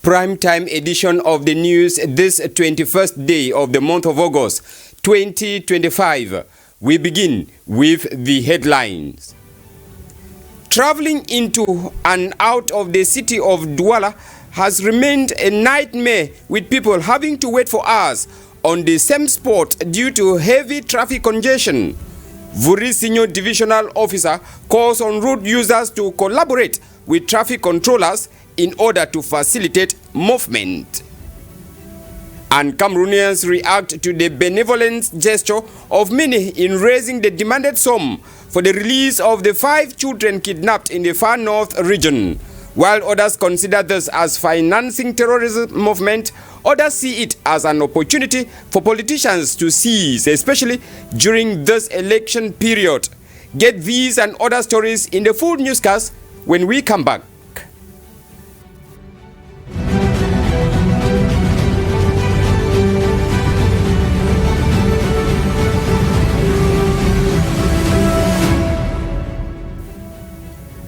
Primetime edition of the news this 21st day of the month of August 2025. We begin with the headlines. Traveling into and out of the city of Douala has remained a nightmare, with people having to wait for hours on the same spot due to heavy traffic congestion. Vuri Senior Divisional Officer calls on road users to collaborate with traffic controllers in order to facilitate movement. And Cameroonians react to the benevolent gesture of many in raising the demanded sum for the release of the 5 children kidnapped in the far north region. While others consider this as financing terrorism movement, others see it as an opportunity for politicians to seize, especially during this election period. Get these and other stories in the full newscast when we come back.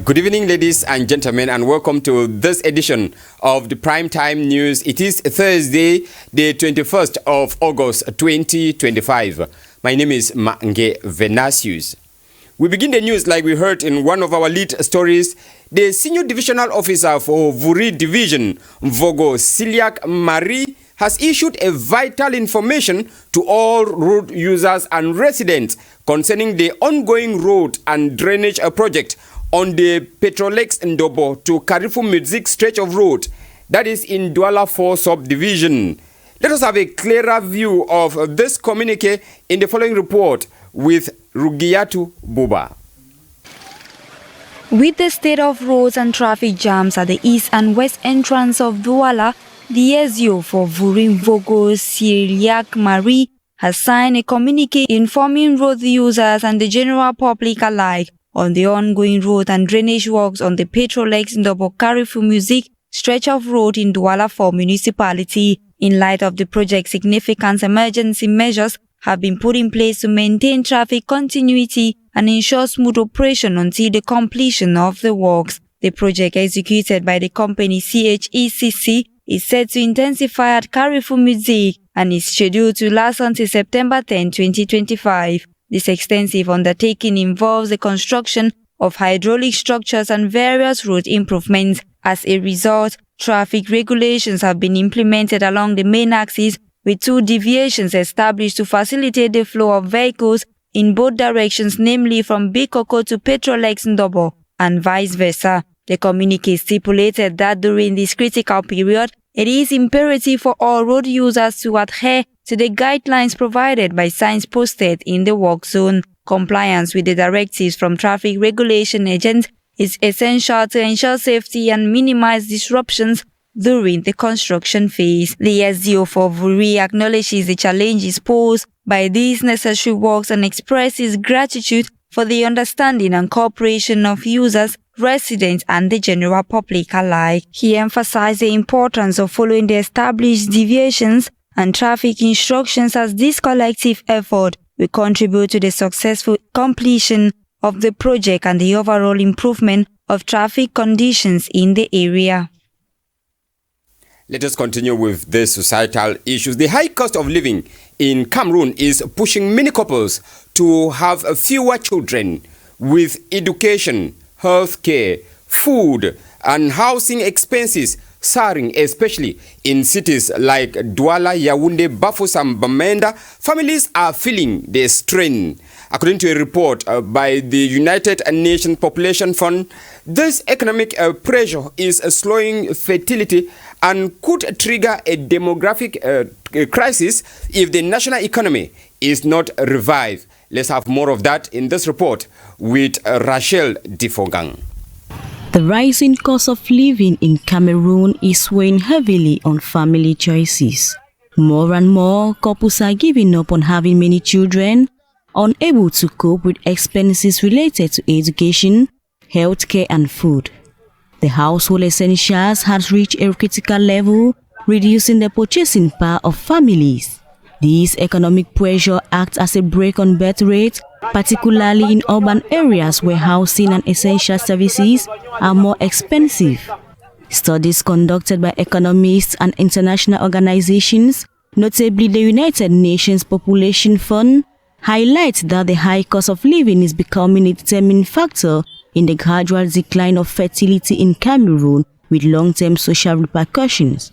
Good evening, ladies and gentlemen, and welcome to this edition of the Primetime News. It is Thursday, the 21st of August 2025. My name is Mange Venasius. We begin the news like we heard in one of our lead stories. The Senior Divisional Officer for Vuri Division, Mvogo Siliak Marie, has issued a vital information to all road users and residents concerning the ongoing road and drainage project on the Petrolex Ndobo to Karifu Music stretch of road, that is in Douala 4 subdivision. Let us have a clearer view of this communique in the following report with Rugiatu Buba. With the state of roads and traffic jams at the east and west entrance of Douala, the SEO for Vuri Mvogo Siliak Marie has signed a communique informing road users and the general public alike on the ongoing road and drainage works on the Petrolex Ndobo Karifu Music stretch of road in Douala 4 municipality. In light of the project, significant emergency measures have been put in place to maintain traffic continuity and ensure smooth operation until the completion of the works. The project, executed by the company CHECC, is set to intensify at Karifu Music and is scheduled to last until September 10, 2025. This extensive undertaking involves the construction of hydraulic structures and various road improvements. As a result, traffic regulations have been implemented along the main axis, with 2 deviations established to facilitate the flow of vehicles in both directions, namely from Bikoko to Petrolex Ndobo and vice versa. The communique stipulated that during this critical period, it is imperative for all road users to adhere to the guidelines provided by signs posted in the work zone. Compliance with the directives from traffic regulation agents is essential to ensure safety and minimize disruptions during the construction phase. The SDO for Vuri acknowledges the challenges posed by these necessary works and expresses gratitude for the understanding and cooperation of users, residents, and the general public alike. He emphasized the importance of following the established deviations and traffic instructions, as this collective effort will contribute to the successful completion of the project and the overall improvement of traffic conditions in the area. Let us continue with the societal issues. The high cost of living in Cameroon is pushing many couples to have fewer children, with education, health care, food, and housing expenses soaring, especially in cities like Douala, Yaoundé, Bafoussam, and Bamenda. Families are feeling the strain. According to a report by the United Nations Population Fund, this economic pressure is slowing fertility and could trigger a demographic crisis if the national economy is not revived. Let's have more of that in this report with Rachel Difogang. The rising cost of living in Cameroon is weighing heavily on family choices. More and more couples are giving up on having many children, unable to cope with expenses related to education, healthcare, and food. The household essentials has reached a critical level, reducing the purchasing power of families. This economic pressure acts as a brake on birth rate, particularly in urban areas where housing and essential services are more expensive. Studies conducted by economists and international organizations, notably the United Nations Population Fund, highlight that the high cost of living is becoming a determining factor in the gradual decline of fertility in Cameroon, with long-term social repercussions.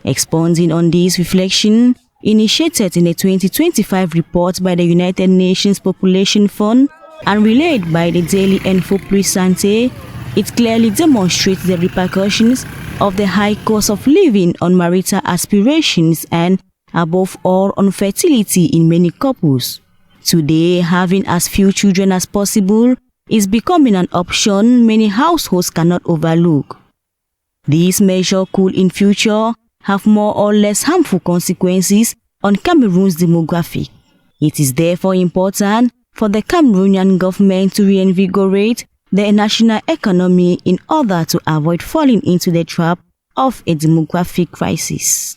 Expounding on this reflection, initiated in a 2025 report by the United Nations Population Fund and relayed by the Daily Info Plus Santé, it clearly demonstrates the repercussions of the high cost of living on marital aspirations and, above all, on fertility in many couples. Today, having as few children as possible is becoming an option many households cannot overlook. This measure could in future have more or less harmful consequences on Cameroon's demographic. It is therefore important for the Cameroonian government to reinvigorate the national economy in order to avoid falling into the trap of a demographic crisis.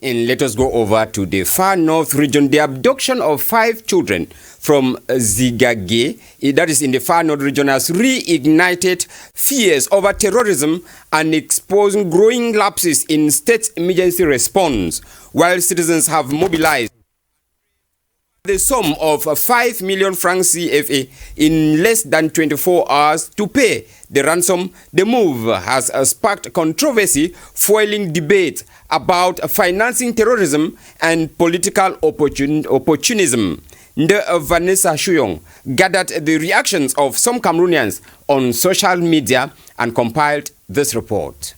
And let us go over to the far north region. The abduction of 5 children from Zigage, that is in the far north region, has reignited fears over terrorism and exposing growing lapses in state emergency response, while citizens have mobilized the sum of 5 million francs CFA in less than 24 hours to pay the ransom. The move has sparked controversy, fueling debate about financing terrorism and political opportunism. Vanessa Shuyong gathered the reactions of some Cameroonians on social media and compiled this report.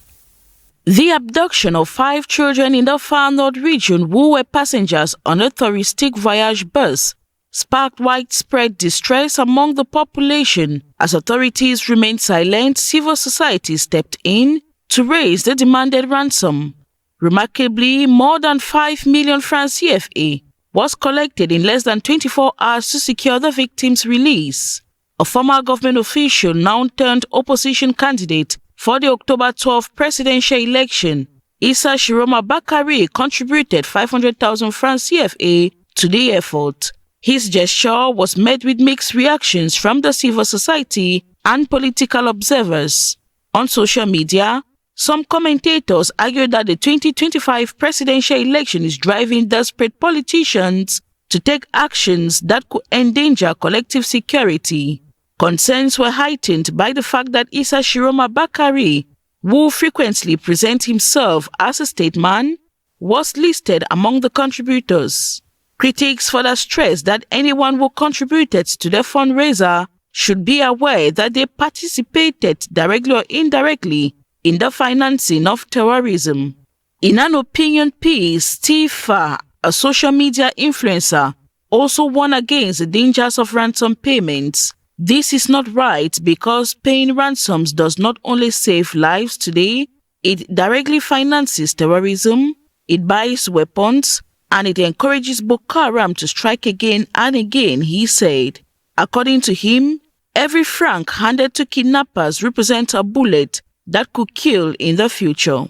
The abduction of 5 children in the far north region who were passengers on a touristic voyage bus sparked widespread distress among the population. As authorities remained silent, civil society stepped in to raise the demanded ransom. Remarkably, more than 5 million francs CFA was collected in less than 24 hours to secure the victims' release. A former government official, now turned opposition candidate for the October 12 presidential election, Issa Shiroma Bakari, contributed 500,000 francs CFA to the effort. His gesture was met with mixed reactions from the civil society and political observers. On social media, some commentators argued that the 2025 presidential election is driving desperate politicians to take actions that could endanger collective security. Concerns were heightened by the fact that Issa Shiroma Bakari, who frequently presents himself as a statesman, was listed among the contributors. Critics further stressed that anyone who contributed to the fundraiser should be aware that they participated directly or indirectly in the financing of terrorism. In an opinion piece, Steve Farr, a social media influencer, also warned against the dangers of ransom payments. This is not right because paying ransoms does not only save lives today, it directly finances terrorism, it buys weapons, and it encourages Boko Haram to strike again and again, he said. According to him, every franc handed to kidnappers represents a bullet that could kill in the future.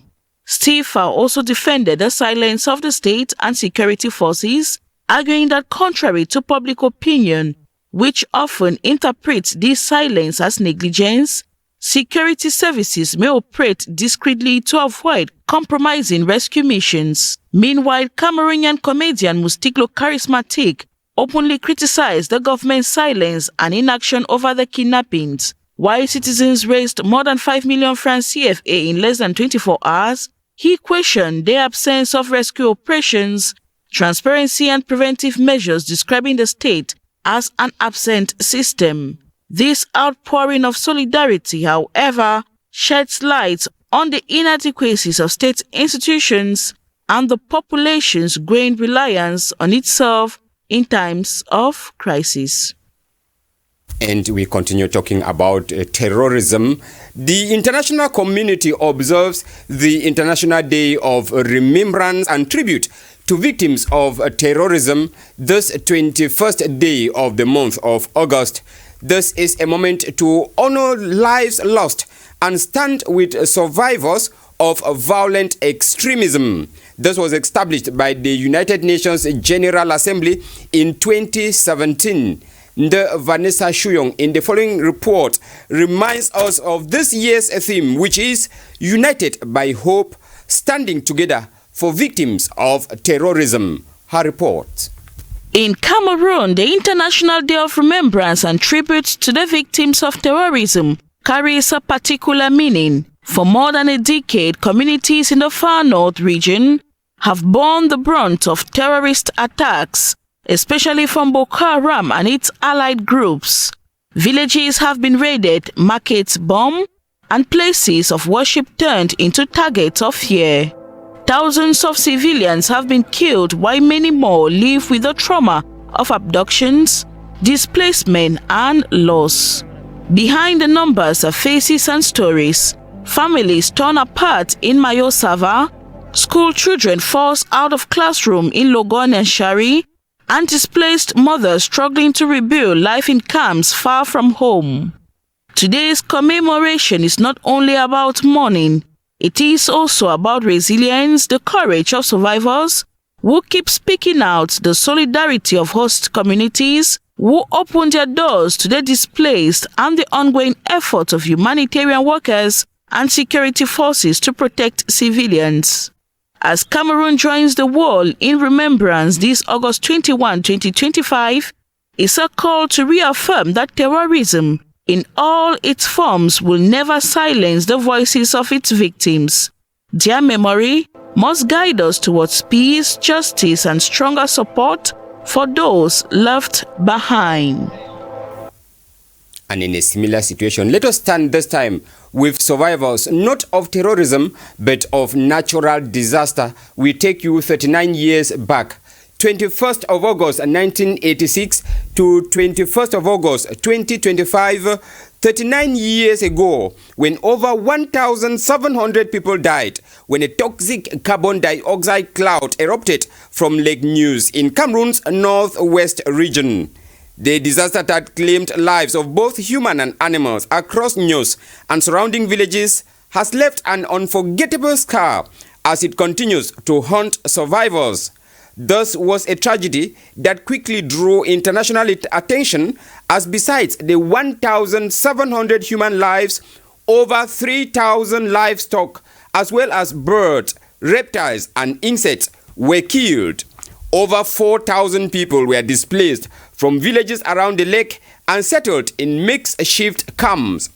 Steve Farr also defended the silence of the state and security forces, arguing that contrary to public opinion, which often interprets this silence as negligence, security services may operate discreetly to avoid compromising rescue missions. Meanwhile, Cameroonian comedian Mustiklo Charismatic openly criticized the government's silence and inaction over the kidnappings. While citizens raised more than 5 million francs CFA in less than 24 hours, he questioned the absence of rescue operations, transparency and preventive measures, describing the state as an absent system. This outpouring of solidarity, however, sheds light on the inadequacies of state institutions and the population's growing reliance on itself in times of crisis. And we continue talking about terrorism. The international community observes the International Day of Remembrance and Tribute to victims of terrorism this 21st day of the month of August. This is a moment to honor lives lost and stand with survivors of violent extremism. This was established by the United Nations General Assembly in 2017. Vanessa Shuyong in the following report reminds us of this year's theme, which is United by Hope, Standing Together for Victims of Terrorism. Her report. In Cameroon, the International Day of Remembrance and Tribute to the Victims of Terrorism carries a particular meaning. For more than a decade, communities in the far north region have borne the brunt of terrorist attacks, especially from Boko Haram and its allied groups. Villages have been raided, markets bombed, and places of worship turned into targets of fear. Thousands of civilians have been killed, while many more live with the trauma of abductions, displacement, and loss. Behind the numbers are faces and stories. Families torn apart in Mayosava, school children forced out of classroom in Logon and Shari, and displaced mothers struggling to rebuild life in camps far from home. Today's commemoration is not only about mourning, it is also about resilience, the courage of survivors who keep speaking out, the solidarity of host communities who open their doors to the displaced, and the ongoing efforts of humanitarian workers and security forces to protect civilians. As Cameroon joins the world in remembrance this August 21, 2025, is a call to reaffirm that terrorism in all its forms will never silence the voices of its victims. Their memory must guide us towards peace, justice, and stronger support for those left behind. And in a similar situation, let us stand this time with survivors not of terrorism but of natural disaster. We take you 39 years back, 21st of August 1986 to 21st of August 2025, 39 years ago, when over 1,700 people died when a toxic carbon dioxide cloud erupted from Lake News in Cameroon's northwest region. The disaster that claimed lives of both human and animals across News and surrounding villages has left an unforgettable scar as it continues to haunt survivors. Thus was a tragedy that quickly drew international attention, as besides the 1,700 human lives, over 3,000 livestock, as well as birds, reptiles, and insects were killed. Over 4,000 people were displaced from villages around the lake and settled in makeshift camps.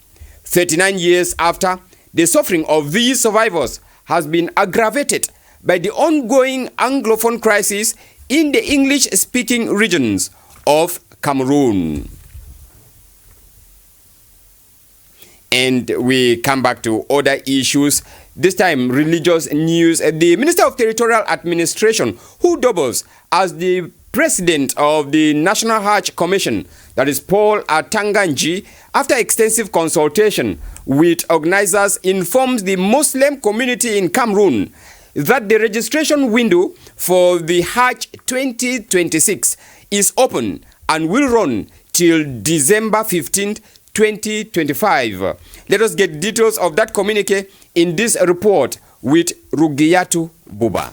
39 years after, the suffering of these survivors has been aggravated by the ongoing Anglophone crisis in the English-speaking regions of Cameroon. And we come back to other issues, this time religious news. The Minister of Territorial Administration, who doubles as the President of the National Hajj Commission, that is Paul Atanganji, after extensive consultation with organizers, informs the Muslim community in Cameroon that the registration window for the Hajj 2026 is open and will run till December 15th, 2025. Let us get details of that communique in this report with Rugiyatu Buba.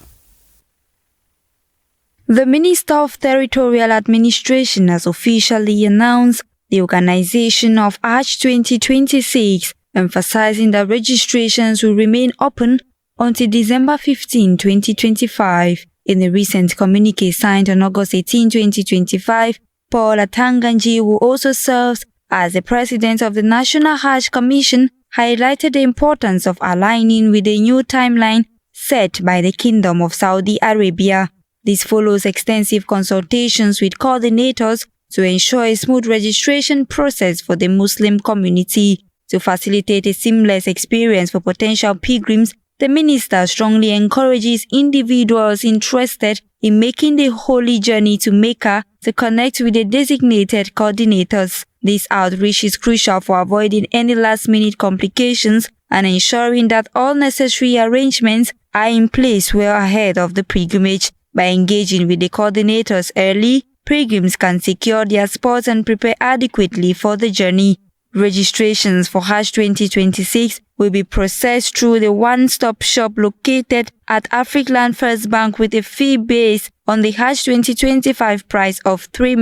The Minister of Territorial Administration has officially announced the organization of Hajj 2026, emphasizing that registrations will remain open until December 15, 2025. In a recent communique signed on August 18, 2025, Paul Atanganji, who also serves as the President of the National Hajj Commission, highlighted the importance of aligning with the new timeline set by the Kingdom of Saudi Arabia. This follows extensive consultations with coordinators to ensure a smooth registration process for the Muslim community. To facilitate a seamless experience for potential pilgrims, the minister strongly encourages individuals interested in making the holy journey to Mecca to connect with the designated coordinators. This outreach is crucial for avoiding any last-minute complications and ensuring that all necessary arrangements are in place well ahead of the pilgrimage. By engaging with the coordinators early, pilgrims can secure their spots and prepare adequately for the journey. Registrations for Hajj 2026 will be processed through the one-stop shop located at Afrikland First Bank with a fee based on the Hajj 2025 price of 3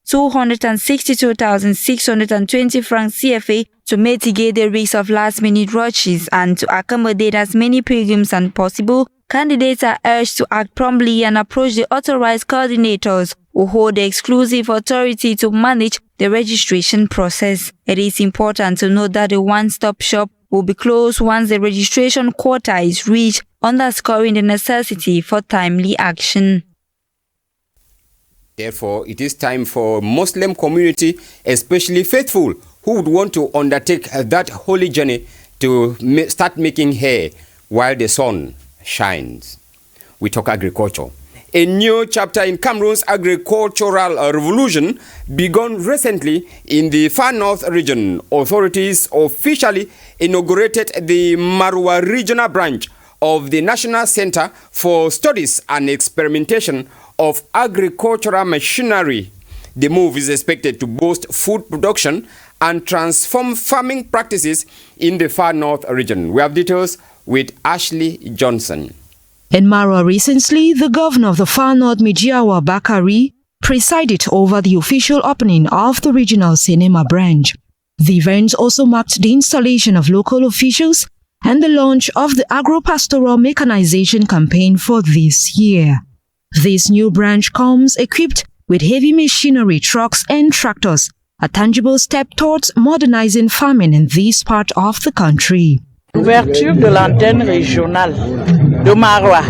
262,620 francs CFA to mitigate the risk of last-minute rushes and to accommodate as many pilgrims as possible. Candidates are urged to act promptly and approach the authorized coordinators who hold the exclusive authority to manage the registration process. It is important to note that the one-stop shop will be closed once the registration quota is reached, underscoring the necessity for timely action. Therefore, it is time for Muslim community, especially faithful, who would want to undertake that holy journey to start making hay while the sun shines. We talk agriculture. A new chapter in Cameroon's agricultural revolution begun recently in the Far North region. Authorities officially inaugurated the Marwa regional branch of the National Center for Studies and Experimentation of Agricultural Machinery. The move is expected to boost food production and transform farming practices in the Far North region. We have details with Ashley Johnson. In Marwa recently, the governor of the Far North, Mijiawa Bakari, presided over the official opening of the regional cinema branch. The event also marked the installation of local officials and the launch of the agro-pastoral mechanization campaign for this year. This new branch comes equipped with heavy machinery, trucks and tractors, a tangible step towards modernizing farming in this part of the country. Ouverture de l'antenne régionale de Marwa.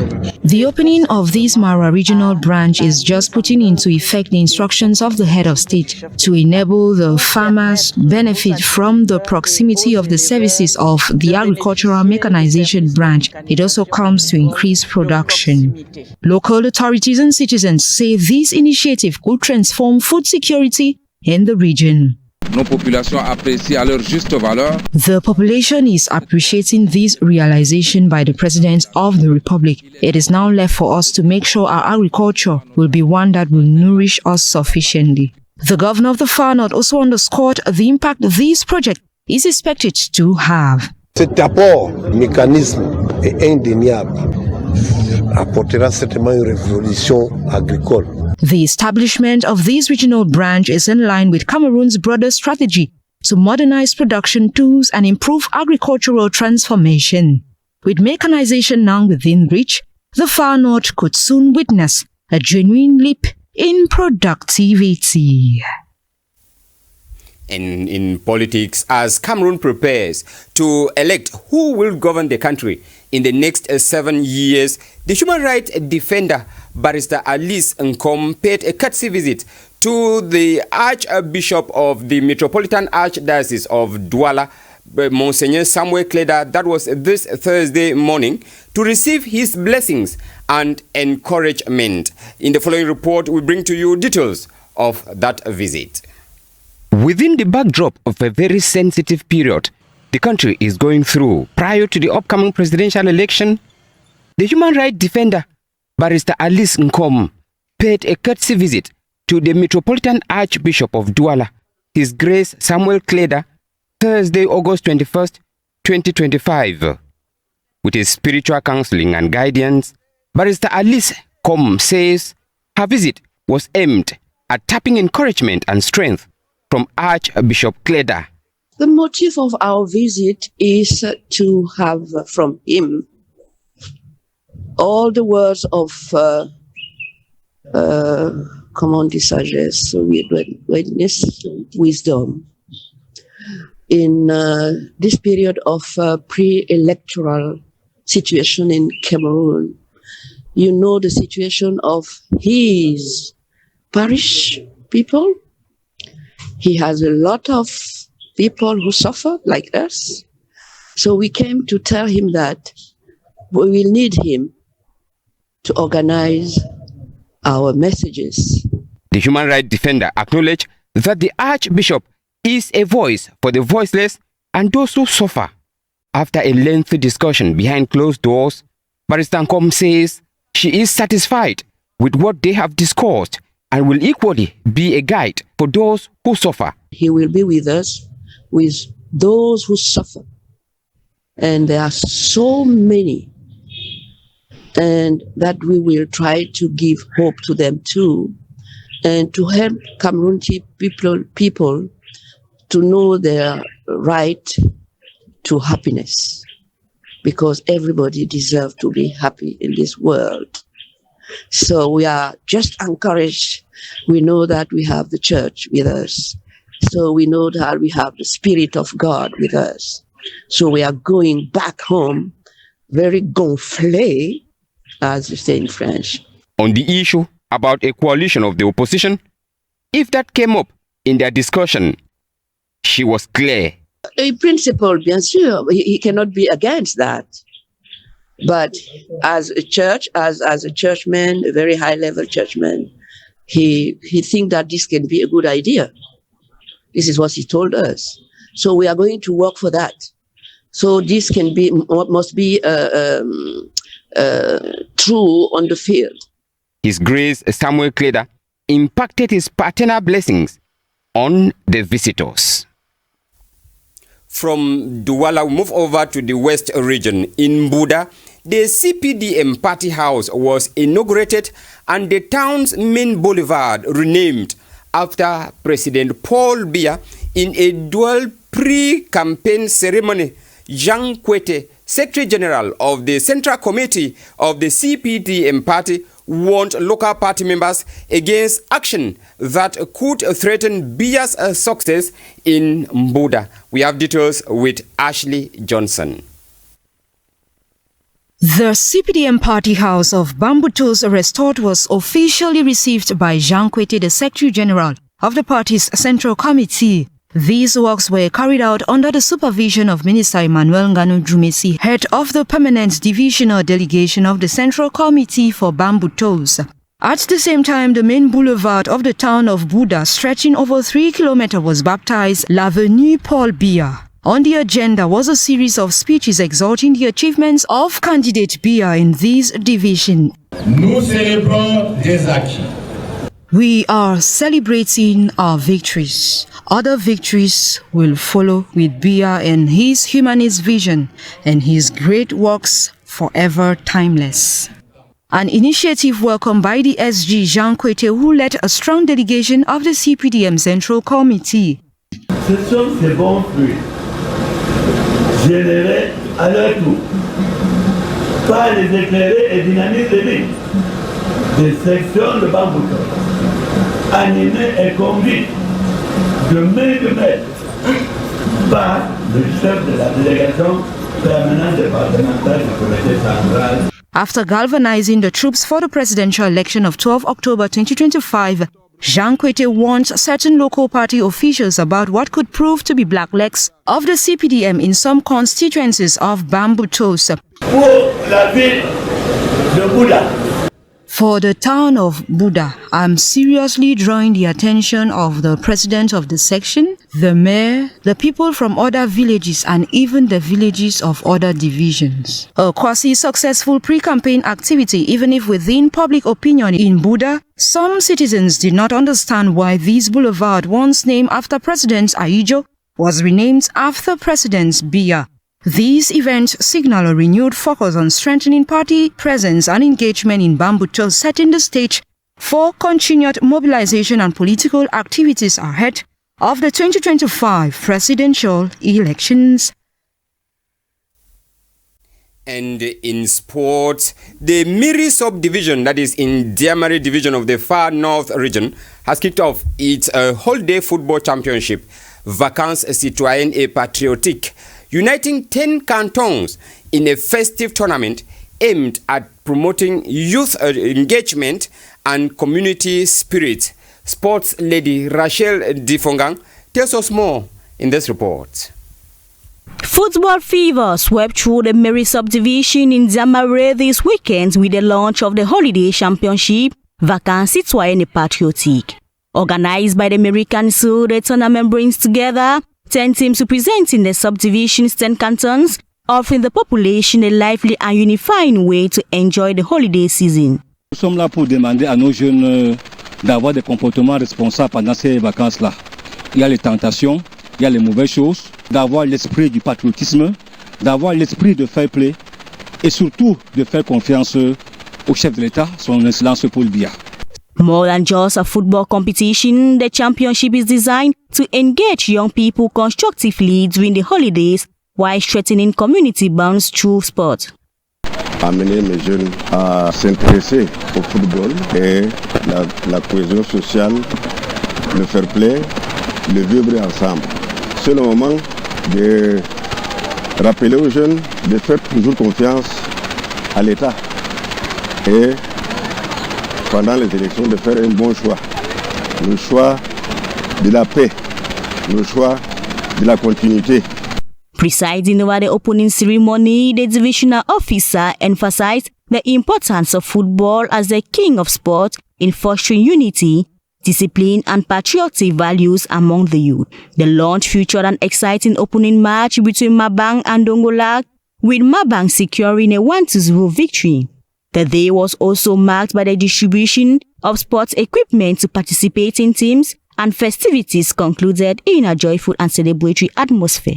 The opening of this Marwa regional branch is just putting into effect the instructions of the head of state to enable the farmers benefit from the proximity of the services of the agricultural mechanization branch. It also comes to increase production. Local authorities and citizens say this initiative could transform food security in the region. Nos populations apprécient à leur juste valeur. The population is appreciating this realization by the President of the Republic. It is now left for us to make sure our agriculture will be one that will nourish us sufficiently. The governor of the Far North also underscored the impact this project is expected to have. Cet apport mécanisme est indéniable. Apportera certainement une révolution agricole. The establishment of this regional branch is in line with Cameroon's broader strategy to modernize production tools and improve agricultural transformation. With mechanization now within reach, the Far North could soon witness a genuine leap in productivity. And in politics, as Cameroon prepares to elect who will govern the country in the next 7 years, the human rights defender Barrister Alice Nkom paid a courtesy visit to the Archbishop of the Metropolitan Archdiocese of Douala, Monseigneur Samuel Kleda. That was this Thursday morning, to receive his blessings and encouragement. In the following report, we bring to you details of that visit. Within the backdrop of a very sensitive period the country is going through prior to the upcoming presidential election, the human rights defender Barrister Alice Nkom paid a courtesy visit to the Metropolitan Archbishop of Douala, His Grace Samuel Kleda, Thursday, August 21st, 2025. With his spiritual counseling and guidance, Barrister Alice Nkom says her visit was aimed at tapping encouragement and strength from Archbishop Kleda. The motive of our visit is to have from him all the words of comment dit sagesse, wisdom in this period of pre-electoral situation in Cameroon. You know the situation of his parish people. He has a lot of people who suffer like us. So we came to tell him that we will need him to organize our messages. The human rights defender acknowledged that the Archbishop is a voice for the voiceless and those who suffer. After a lengthy discussion behind closed doors, Barrister Nkom says she is satisfied with what they have discussed and will equally be a guide for those who suffer. He will be with us, with those who suffer. And there are so many, and that we will try to give hope to them too, and to help Cameroon people to know their right to happiness, because everybody deserves to be happy in this world. So we are just encouraged. We know that we have the church with us. So we know that we have the Spirit of God with us. So we are going back home very gonflé, as you say in French. On the issue about a coalition of the opposition, if that came up in their discussion, she was clear. In principle, bien sûr, he cannot be against that. But as a church, as a churchman, a very high-level churchman, he thinks that this can be a good idea. This is what he told us. So we are going to work for that. So this can be, must be true on the field. His Grace Samuel Kleda impacted his paternal blessings on the visitors. From Douala, we move over to the West region. In Buda, the CPDM party house was inaugurated and the town's main boulevard renamed after President Paul Biya in a dual pre-campaign ceremony. Jean Kwete, Secretary General of the Central Committee of the CPDM party, warned local party members against action that could threaten Biya's success in Buda. We have details with Ashley Johnson. The CPDM party house of Bambutos restored was officially received by Jean Kwete, the Secretary General of the party's Central Committee. These works were carried out under the supervision of Minister Emmanuel Nganu Jumesi, head of the Permanent Divisional Delegation of the Central Committee for Bambutos. At the same time, the main boulevard of the town of Buda, stretching over 3 kilometers, was baptized L'Avenue Paul Biya. On the agenda was a series of speeches exalting the achievements of candidate Biya in this division. Nous célébrons des acquis. We are celebrating our victories. Other victories will follow with Biya and his humanist vision and his great works forever timeless. An initiative welcomed by the SG Jean Kwete, who led a strong delegation of the CPDM Central Committee. Ce sont ces bons fruits générés à leur tour par les éclairés et dynamiques de vie des sections de Bambutos, animés et conduits de maître par le chef de la délégation permanente départementale du comité central. After galvanizing the troops for the presidential election of 12 October 2025, Jean Kwete warned certain local party officials about what could prove to be blacklegs of the CPDM in some constituencies of Bambutos. Pour la ville de Buda. For the town of Buda, I'm seriously drawing the attention of the president of the section, the mayor, the people from other villages, and even the villages of other divisions. A quasi-successful pre-campaign activity, even if within public opinion in Buda, some citizens did not understand why this boulevard, once named after President Ahijo, was renamed after President Biya. These events signal a renewed focus on strengthening party presence and engagement in Bambutos, setting the stage for continued mobilization and political activities ahead of the 2025 presidential elections. And in sports, the Miri subdivision, that is in Diamari division of the Far North region, has kicked off its whole-day football championship, Vacances Citoyennes et Patriotiques, uniting 10 cantons in a festive tournament aimed at promoting youth engagement and community spirit. Sports lady Rachel Difongang tells us more in this report. Football fever swept through the Miri subdivision in Diamari this weekend with the launch of the holiday championship, Vacances Citoyennes et Patriotiques. Organized by the Miri Council, the tournament brings together 10 teams representing the subdivision's 10 cantons, offering the population a lively and unifying way to enjoy the holiday season. Nous sommes là pour demander à nos jeunes d'avoir des comportements responsables pendant ces vacances-là. Il y a les tentations, il y a les mauvaises choses, d'avoir l'esprit du patriotisme, d'avoir l'esprit de fair play et surtout de faire confiance au chef de l'État, son Excellence Paul Biya. More than just a football competition, the championship is designed to engage young people constructively during the holidays while strengthening community bonds through sport. Amener mes jeunes à s'intéresser au football et la cohésion sociale, le fair play, le vivre ensemble. C'est le moment de rappeler aux jeunes de faire toujours confiance à l'État et pendant les élections de faire un bon choix. Le choix de la paix, le choix de la continuité. Presiding over the opening ceremony, the divisional officer emphasized the importance of football as the king of sport in fostering unity, discipline and patriotic values among the youth. The launch featured an exciting opening match between Mabang and Dongola, with Mabang securing a 1-0 victory. The day was also marked by the distribution of sports equipment to participating teams, and festivities concluded in a joyful and celebratory atmosphere.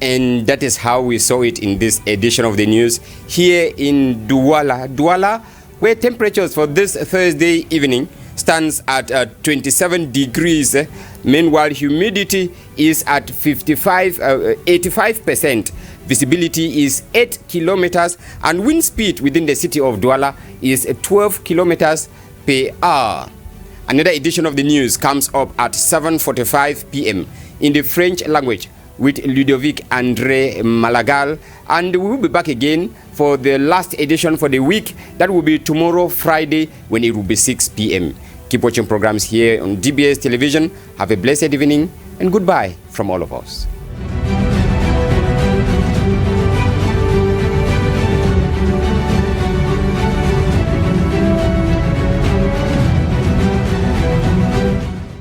And that is how we saw it in this edition of the news here in Douala, where temperatures for this Thursday evening stands at 27 degrees. Meanwhile, humidity is at 85%. Visibility is 8 kilometers and wind speed within the city of Douala is 12 kilometers per hour. Another edition of the news comes up at 7:45 p.m. in the French language with Ludovic André Malagal, and we will be back again for the last edition for the week. That will be tomorrow, Friday, when it will be 6 p.m. Keep watching programs here on DBS television. Have a blessed evening and goodbye from all of us.